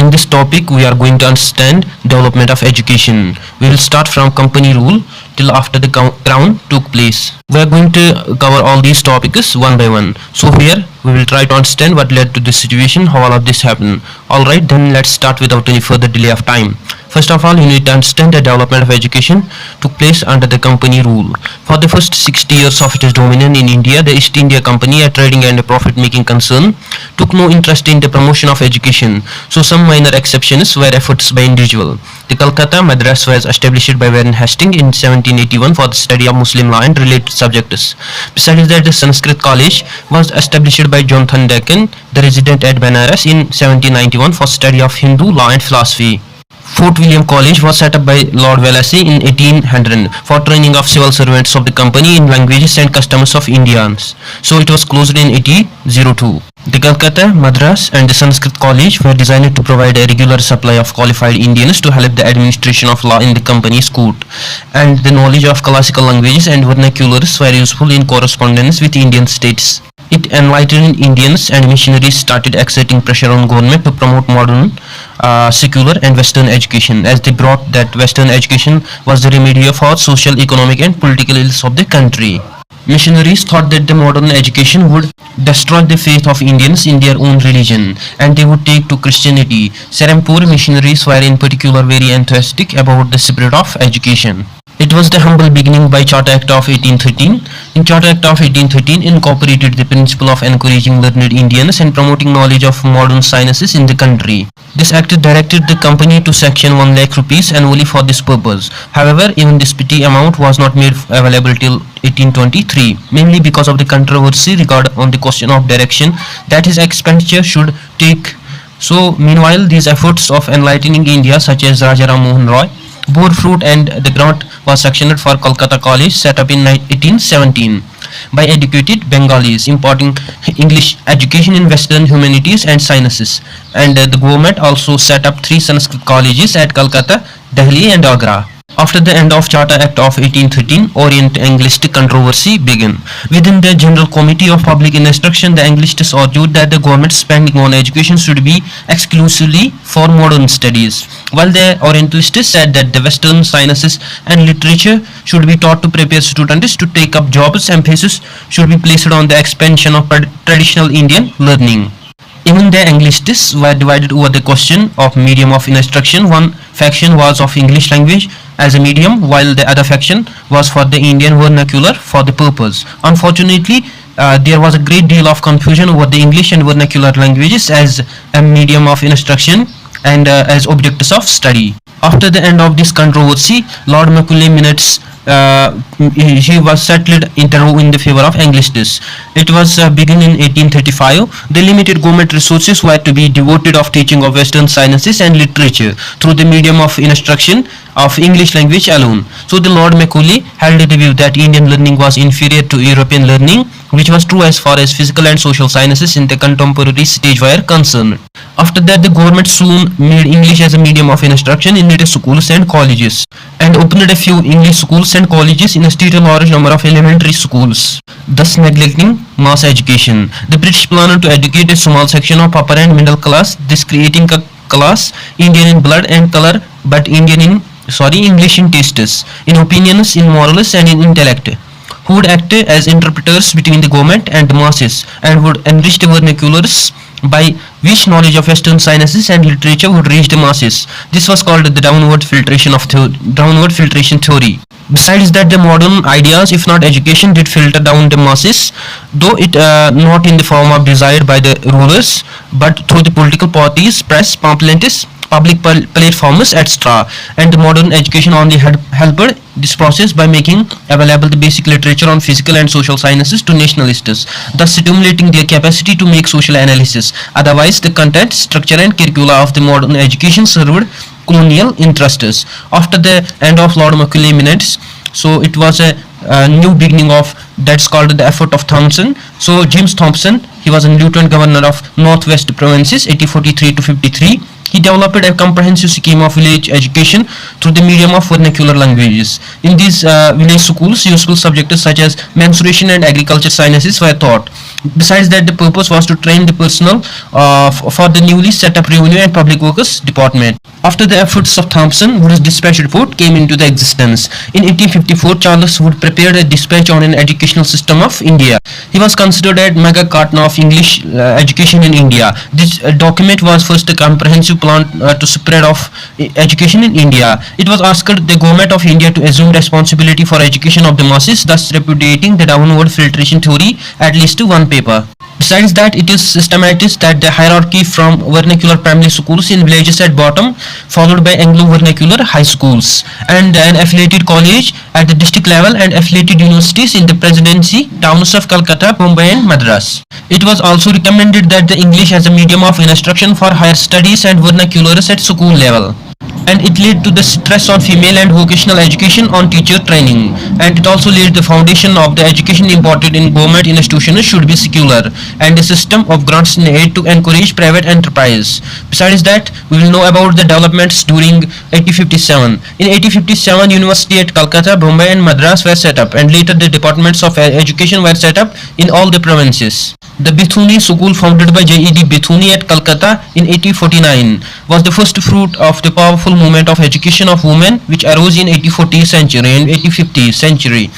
In this topic, we are going to understand development of education. We will start from company rule till after the crown took place. We are going to cover all these topics one by one. So here we will try to understand what led to this situation, how all of this happened. Alright, then let's start without any further delay of time. First of all, you need to understand the development of education took place under the company rule. For the first 60 years of its dominion in India, the East India Company, a trading and a profit-making concern, took no interest in the promotion of education. So some minor exceptions were efforts by individual. The Calcutta Madras was established by Warren Hastings in 1781 for the study of Muslim law and related subjects. Besides that, the Sanskrit College was established by Jonathan Deacon, the resident at Benares, in 1791 for study of Hindu law and philosophy. Fort William College was set up by Lord Wellesley in 1800 for training of civil servants of the company in languages and customs of Indians. So it was closed in 1802. The Calcutta, Madras and the Sanskrit College were designed to provide a regular supply of qualified Indians to help the administration of law in the company's court, and the knowledge of classical languages and vernaculars were useful in correspondence with Indian states. It enlightened Indians, and missionaries started exerting pressure on government to promote modern, secular and Western education, as they brought that Western education was the remedy for social, economic and political ills of the country. Missionaries thought that the modern education would destroy the faith of Indians in their own religion, and they would take to Christianity. Serampore missionaries were in particular very enthusiastic about the spirit of education. It was the humble beginning by Charter Act of 1813. In Charter Act of 1813 incorporated the principle of encouraging learned Indians and promoting knowledge of modern sciences in the country. This act directed the company to sanction 1 lakh rupees annually for this purpose. However, even this petty amount was not made available till 1823, mainly because of the controversy regarding the question of direction that his expenditure should take. So, meanwhile, these efforts of enlightening India, such as Raja Ram Mohan Roy, bore fruit, and the grant was sanctioned for Calcutta College, set up in 1817 by educated Bengalis, imparting English education in Western humanities and sciences. And the government also set up 3 Sanskrit colleges at Calcutta, Delhi and Agra. After the end of Charter Act of 1813, Orient Anglicist controversy began. Within the General Committee of Public Instruction, the Anglicists argued that the government spending on education should be exclusively for modern studies, while the Orientalists said that the Western sciences and literature should be taught to prepare students to take up jobs. Emphasis should be placed on the expansion of traditional Indian learning. Even the Anglicists were divided over the question of medium of instruction. One faction was of English language as a medium, while the other faction was for the Indian vernacular for the purpose. Unfortunately, there was a great deal of confusion over the English and vernacular languages as a medium of instruction and as objects of study. After the end of this controversy, Lord Macaulay minutes he was settled interview in the favor of Anglicists. It was begun in 1835. The limited government resources were to be devoted of teaching of Western sciences and literature through the medium of instruction of English language alone. So the Lord Macaulay held the view that Indian learning was inferior to European learning, which was true as far as physical and social sciences in the contemporary stage were concerned. After that, the government soon made English as a medium of instruction in its schools and colleges, and opened a few English schools and colleges instead of a large number of elementary schools, thus neglecting mass education. The British planned to educate a small section of upper and middle class, thus creating a class Indian in blood and color, but English in tastes, in opinions, in morals and in intellect, who would act as interpreters between the government and the masses, and would enrich the vernaculars by which knowledge of Western sciences and literature would reach the masses. This was called the downward filtration theory. Besides that, the modern ideas, if not education, did filter down the masses, though it not in the form of desired by the rulers, but through the political parties, press, pamphlets, public platforms, etc. And the modern education only helped this process by making available the basic literature on physical and social sciences to nationalists, thus stimulating their capacity to make social analysis. Otherwise, the content, structure and curricula of the modern education served colonial interests. After the end of Lord Macaulay minutes, so it was a new beginning of that's called the effort of Thompson. So James Thompson, he was a lieutenant governor of Northwest provinces 1843 to 53. He developed a comprehensive scheme of village education through the medium of vernacular languages. In these village schools, useful subjects such as mensuration and agriculture sciences were taught. Besides that, the purpose was to train the personnel for the newly set up Revenue and Public Works Department. After the efforts of Thomson, Wood's Despatch report came into the existence. In 1854, Charles Wood prepared a dispatch on an educational system of India. He was considered a mega carton of English education in India. This document was first a comprehensive plan to spread of education in India. It was asked the government of India to assume responsibility for education of the masses, thus repudiating the downward filtration theory at least to one paper. Besides that, it is systematized that the hierarchy from vernacular primary schools in villages at bottom, followed by Anglo-vernacular high schools, and an affiliated college at the district level and affiliated universities in the presidency towns of Calcutta, Bombay and Madras. It was also recommended that the English as a medium of instruction for higher studies and vernaculars at school level. And it led to the stress on female and vocational education on teacher training, and it also laid the foundation of the education imparted in government institutions should be secular, and a system of grants and aid to encourage private enterprise. Besides that, we will know about the developments during 1857. In 1857, University at Calcutta, Bombay and Madras were set up, and later the departments of education were set up in all the provinces. The Bithuni school, founded by J.E.D. Bithuni at Calcutta in 1849, was the first fruit of the powerful movement of education of women which arose in 1840 century and 1850 century.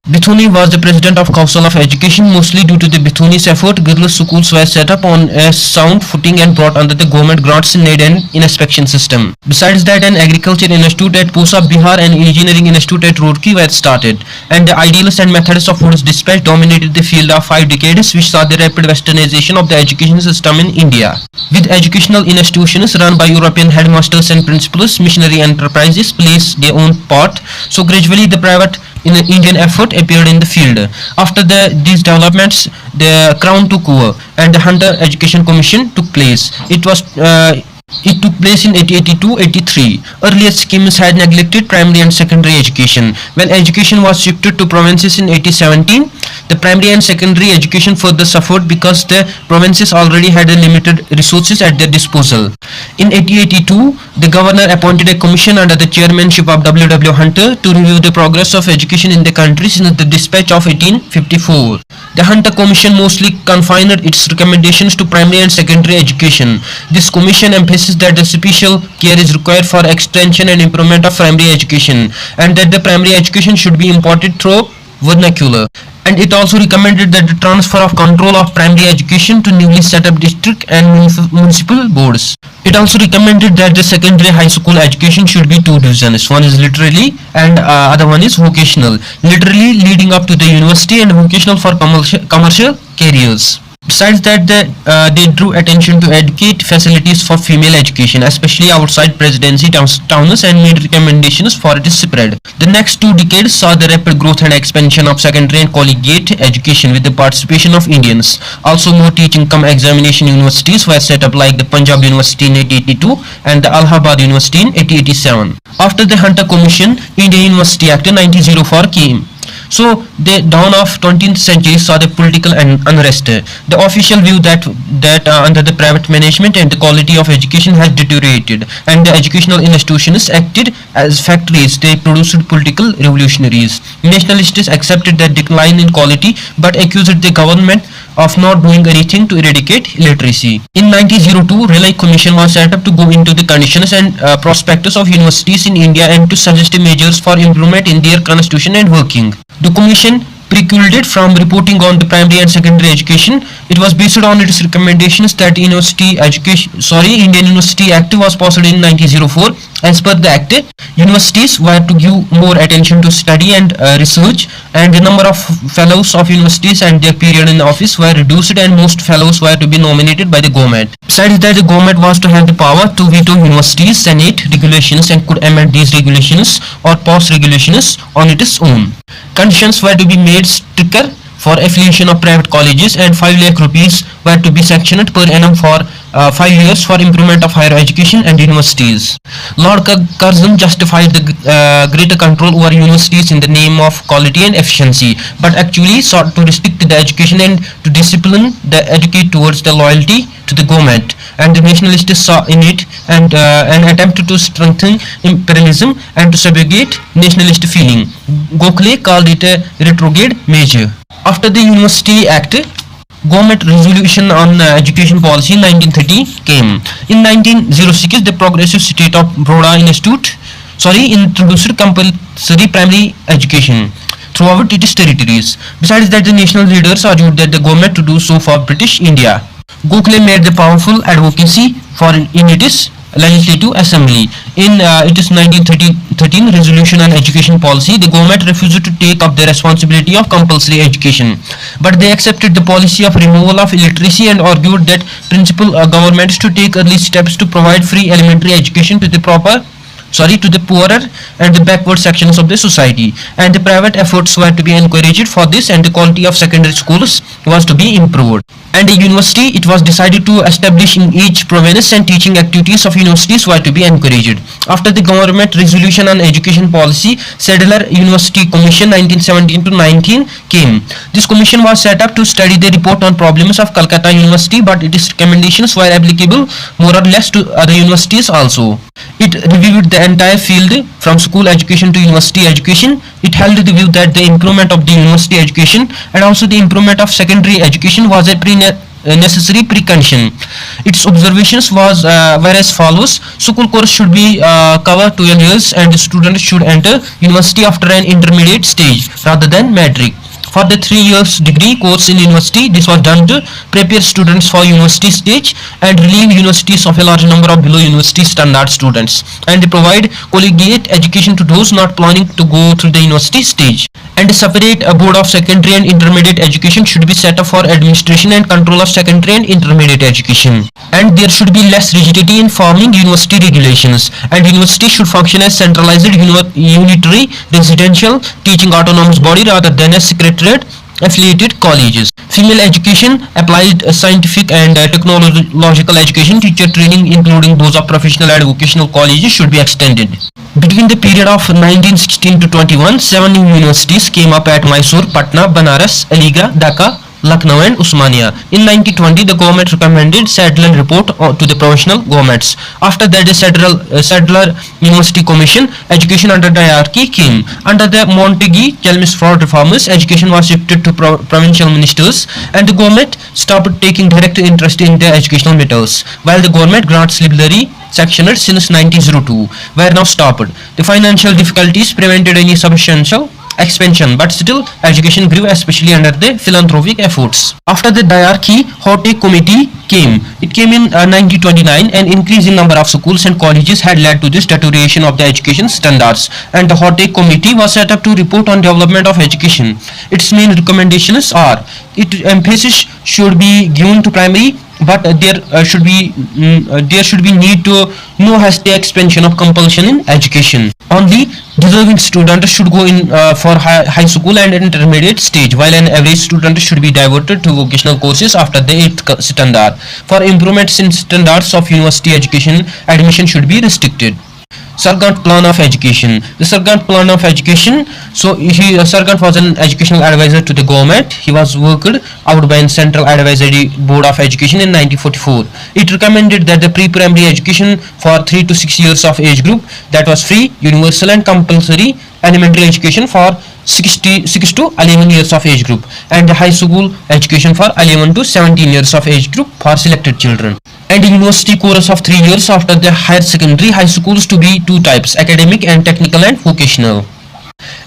Bithuni was the president of Council of Education. Mostly due to the Bithuni's effort, girls' schools were set up on a sound footing and brought under the government grants and aid and inspection system. Besides that, an agriculture institute at Pusa, Bihar and engineering institute at Roorkee were started, and the ideals and methods of Wood's Despatch dominated the field of 5 decades, which saw the rapid westernization of the education system in India. With educational institutions run by European headmasters and principals, missionary enterprises played their own part, so gradually the private Indian effort appeared in the field. After these developments, the Crown took over and the Hunter Education Commission took place. It took place in 1882-83. Earlier schemes had neglected primary and secondary education. When education was shifted to provinces in 1817, the primary and secondary education further suffered because the provinces already had limited resources at their disposal. In 1882, the governor appointed a commission under the chairmanship of W. W. Hunter to review the progress of education in the country since the Despatch of 1854. The Hunter Commission mostly confined its recommendations to primary and secondary education. This commission emphasized that the special care is required for extension and improvement of primary education, and that the primary education should be imparted through vernacular. And it also recommended that the transfer of control of primary education to newly set up district and municipal boards. It also recommended that the secondary high school education should be 2 divisions. One is literary and other one is vocational. Literary leading up to the university and vocational for commercial careers. Besides that, they drew attention to adequate facilities for female education, especially outside presidency towns, and made recommendations for its spread. The next 2 decades saw the rapid growth and expansion of secondary and collegiate education with the participation of Indians. Also, more teaching cum examination universities were set up, like the Punjab University in 1882 and the Allahabad University in 1887. After the Hunter Commission, Indian University Act 1904 came. So the dawn of 20th century saw the political unrest. The official view that under the private management and the quality of education has deteriorated, and the educational institutions acted as factories. They produced political revolutionaries. Nationalists accepted that decline in quality but accused the government of not doing anything to eradicate illiteracy. In 1902, Relay Commission was set up to go into the conditions and prospectus of universities in India and to suggest measures for improvement in their constitution and working. The commission precluded from reporting on the primary and secondary education. It was based on its recommendations that Indian University Act was passed in 1904. As per the Act, universities were to give more attention to study and research, and the number of fellows of universities and their period in office were reduced, and most fellows were to be nominated by the government. Besides that, the government was to have the power to veto universities' senate regulations and could amend these regulations or pass regulations on its own. Conditions were to be made stricter for affiliation of private colleges, and 5 lakh rupees were to be sanctioned per annum for 5 years for improvement of higher education and universities. Lord Curzon justified the greater control over universities in the name of quality and efficiency, but actually sought to restrict the education and to discipline the educate towards the loyalty to the government, and the nationalists saw in it an attempt to strengthen imperialism and to subjugate nationalist feeling. Gokhale called it a retrograde measure. After the University Act, Government Resolution on Education Policy in 1930 came. In 1906, the Progressive State of Wardha introduced compulsory primary education throughout its territories. Besides that, the national leaders argued that the government to do so for British India. Gokhale made the powerful advocacy for in its legislative assembly. In its 1913 resolution on education policy, the government refused to take up the responsibility of compulsory education, but they accepted the policy of removal of illiteracy and argued that principal governments to take early steps to provide free elementary education to the poorer and the backward sections of the society, and the private efforts were to be encouraged for this, and the quality of secondary schools was to be improved. And a university, it was decided to establish in each province, and teaching activities of universities were to be encouraged. After the government resolution on education policy, Sadler University Commission 1917 to 19 came. This commission was set up to study the report on problems of Calcutta University, but its recommendations were applicable more or less to other universities also. It reviewed the entire field from school education to university education. It held the view that the improvement of the university education and also the improvement of secondary education was a necessary precondition. Its observations were as follows: school course should be cover 12 years, and the students should enter university after an intermediate stage rather than matric. For the 3 years degree course in university, this was done to prepare students for university stage and relieve universities of a large number of below university standard students, and they provide collegiate education to those not planning to go through the university stage. And a separate board of secondary and intermediate education should be set up for administration and control of secondary and intermediate education. And there should be less rigidity in forming university regulations, and university should function as centralized unitary residential teaching autonomous body rather than as secretariat affiliated colleges. Female education, applied scientific and technological education, teacher training including those of professional and vocational colleges should be extended. Between the period of 1916 to 21, 7 new universities came up at Mysore, Patna, Banaras, Aligarh, Dhaka, Lucknow and Usmania. In 1920, the government recommended Sadler report to the provincial governments. After that, the Sadler University Commission, education under the hierarchy came. Under the Montague-Chelmsford reformers, education was shifted to provincial ministers, and the government stopped taking direct interest in the educational matters, while the government grants library sectioned since 1902 were now stopped. The financial difficulties prevented any substantial expansion, but still education grew, especially under the philanthropic efforts. After the diarchy, Haute Committee came. It came in 1929. An increase in number of schools and colleges had led to this deterioration of the education standards, and the Haute Committee was set up to report on development of education. Its main recommendations are: emphasis should be given to primary, but there should be need to no hasty expansion of compulsion in education. Only deserving students should go in for high school and intermediate stage, while an average student should be diverted to vocational courses after the 8th standard. For improvements in standards of university education, admission should be restricted. Sargant Plan of Education. The Sargant Plan of Education, Sargant was an educational advisor to the government. He was worked out by a Central Advisory Board of Education in 1944. It recommended that the pre-primary education for 3 to 6 years of age group, that was free, universal and compulsory elementary education for 6 to 11 years of age group, and the high school education for 11 to 17 years of age group for selected children. And a university course of 3 years after the higher secondary. High schools to be 2 types: academic and technical and vocational.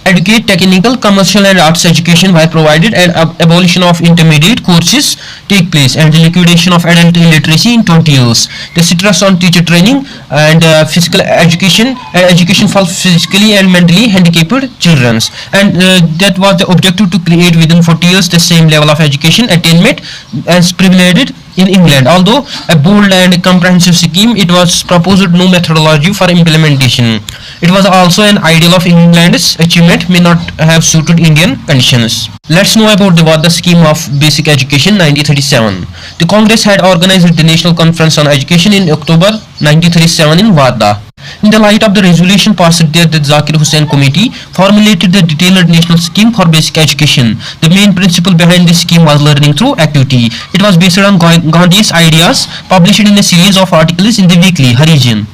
Educate technical, commercial and arts education while provided, and abolition of intermediate courses take place, and the liquidation of adult illiteracy in 20 years. The stress on teacher training and physical education for physically and mentally handicapped children, and that was the objective, to create within 40 years the same level of education attainment as privileged in England. Although a bold and comprehensive scheme, it was proposed no methodology for implementation. It was also an ideal of England's achievement implement may not have suited Indian conditions. Let's know about the Wardha scheme of basic education 1937. The Congress had organized the National Conference on Education in October 1937 in Wardha. In the light of the resolution passed there, the Zakir Hussain Committee formulated the detailed national scheme for basic education. The main principle behind this scheme was learning through activity. It was based on Gandhi's ideas published in a series of articles in the weekly Harijan.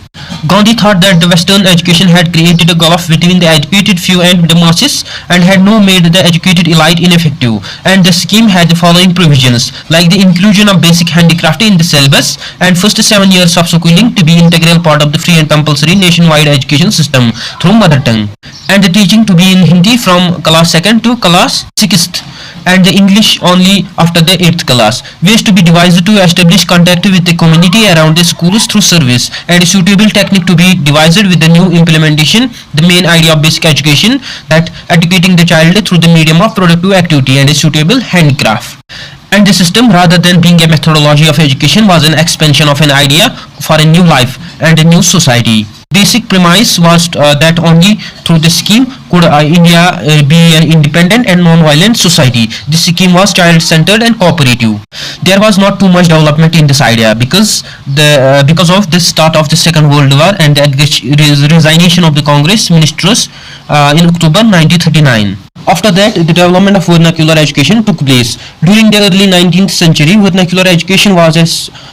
Gandhi thought that the Western education had created a gulf between the educated few and the masses and had now made the educated elite ineffective, and the scheme had the following provisions, like the inclusion of basic handicraft in the syllabus and first 7 years of schooling to be integral part of the free and compulsory nationwide education system through mother tongue, and the teaching to be in Hindi from class 2nd to class 6th, and the English only after the 8th class. Ways to be devised to establish contact with the community around the schools through service, and a suitable technique to be devised with the new implementation. The main idea of basic education, that educating the child through the medium of productive activity and a suitable handicraft. And the system, rather than being a methodology of education, was an expansion of an idea for a new life and a new society. Basic premise was that only through the scheme could India be an independent and non-violent society. This scheme was child-centered and cooperative. There was not too much development in this idea because of the start of the Second World War and the resignation of the Congress ministers in October 1939. After that, the development of vernacular education took place. During the early 19th century, vernacular education was a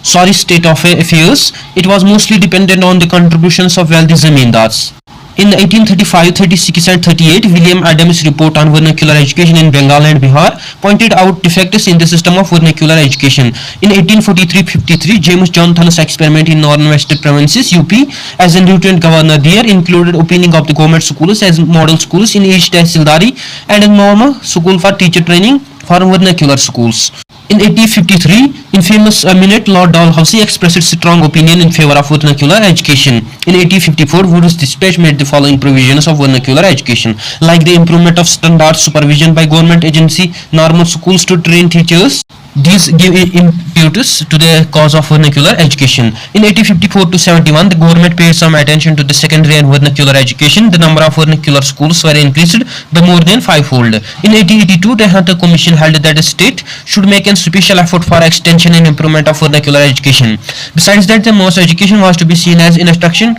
sorry state of affairs. It was mostly dependent on the contributions of wealthy zamindars. In 1835, 36 and 38, William Adams' report on vernacular education in Bengal and Bihar pointed out defects in the system of vernacular education. In 1843-53, James Johnson's experiment in northwestern provinces, UP, as a lieutenant governor there, included opening of the government schools as model schools in each tehsildari and a normal school for teacher training for vernacular schools. In 1853, in famous minute, Lord Dalhousie expressed strong opinion in favor of vernacular education. In 1854, Wood's Despatch made the following provisions of vernacular education, like the improvement of standard supervision by government agency, normal schools to train teachers. These give impetus to the cause of vernacular education. In 1854 to 71, the government paid some attention to the secondary and vernacular education. The number of vernacular schools were increased by more than fivefold. In 1882, the Hunter Commission held that the state should make a special effort for extension and improvement of vernacular education. Besides that, the mass education was to be seen as instructing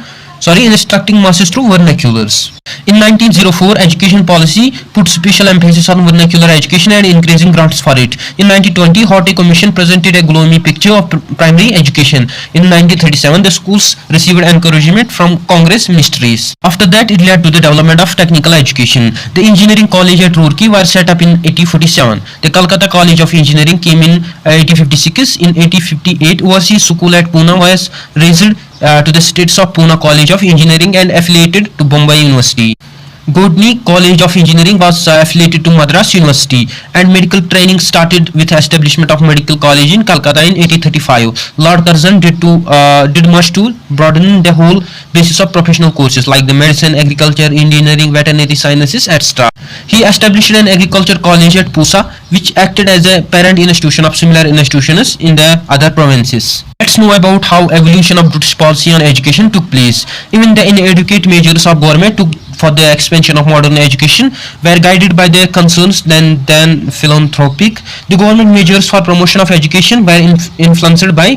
masses through vernaculars. In 1904, education policy put special emphasis on vernacular education and increasing grants for it. In 1920, Horty Commission presented a gloomy picture of primary education. In 1937, the schools received encouragement from Congress ministries. After that, it led to the development of technical education. The engineering college at Roorkee was set up in 1847. The Calcutta College of Engineering came in 1856. In 1858, overseas school at Pune was raised to the states of Pune College of Engineering and affiliated to Bombay University. Godni College of Engineering was affiliated to Madras University, and medical training started with establishment of Medical College in Calcutta in 1835. Lord Curzon did much to broaden the whole basis of professional courses like the medicine, agriculture, engineering, veterinary sciences, etc. He established an agriculture college at Pusa, which acted as a parent institution of similar institutions in the other provinces. Let's know about how evolution of British policy on education took place. Even the inadequate measures of government for the expansion of modern education were guided by their concerns than philanthropic. The government measures for promotion of education were influenced by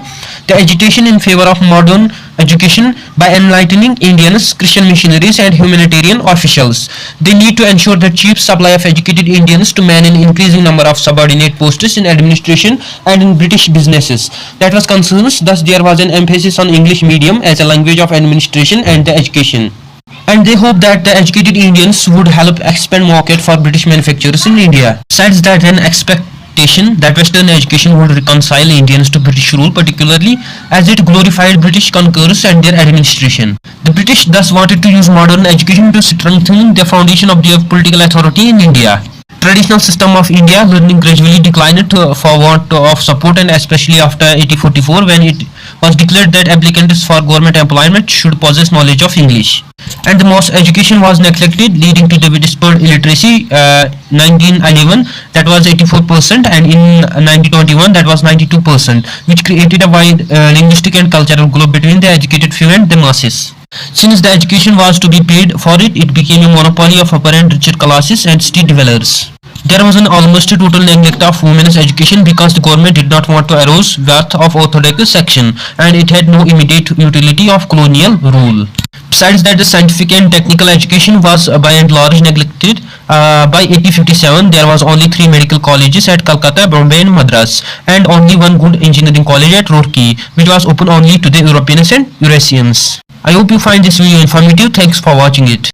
the agitation in favor of modern education by enlightening Indians, Christian missionaries and humanitarian officials. They need to ensure the cheap supply of educated Indians to man an increasing number of subordinate posts in administration and in British businesses. That was concerns, thus there was an emphasis on English medium as a language of administration and the education. And they hope that the educated Indians would help expand market for British manufacturers in India. Besides that, an expectation that Western education would reconcile Indians to British rule, particularly as it glorified British conquerors and their administration. The British thus wanted to use modern education to strengthen the foundation of their political authority in India. Traditional system of India learning gradually declined for want of support, and especially after 1844 when it was declared that applicants for government employment should possess knowledge of English. And the mass education was neglected, leading to the widespread illiteracy. 1911 that was 84%, and in 1921 that was 92%, which created a wide linguistic and cultural gap between the educated few and the masses. Since the education was to be paid for it became a monopoly of upper and richer classes and city dwellers. There was an almost total neglect of women's education because the government did not want to erode wealth of orthodox section, and it had no immediate utility of colonial rule. Besides that, the scientific and technical education was by and large neglected. By 1857, there was only 3 medical colleges at Calcutta, Bombay and Madras, and only 1 good engineering college at Roorkee, which was open only to the Europeans and Eurasians. I hope you find this video informative. Thanks for watching it.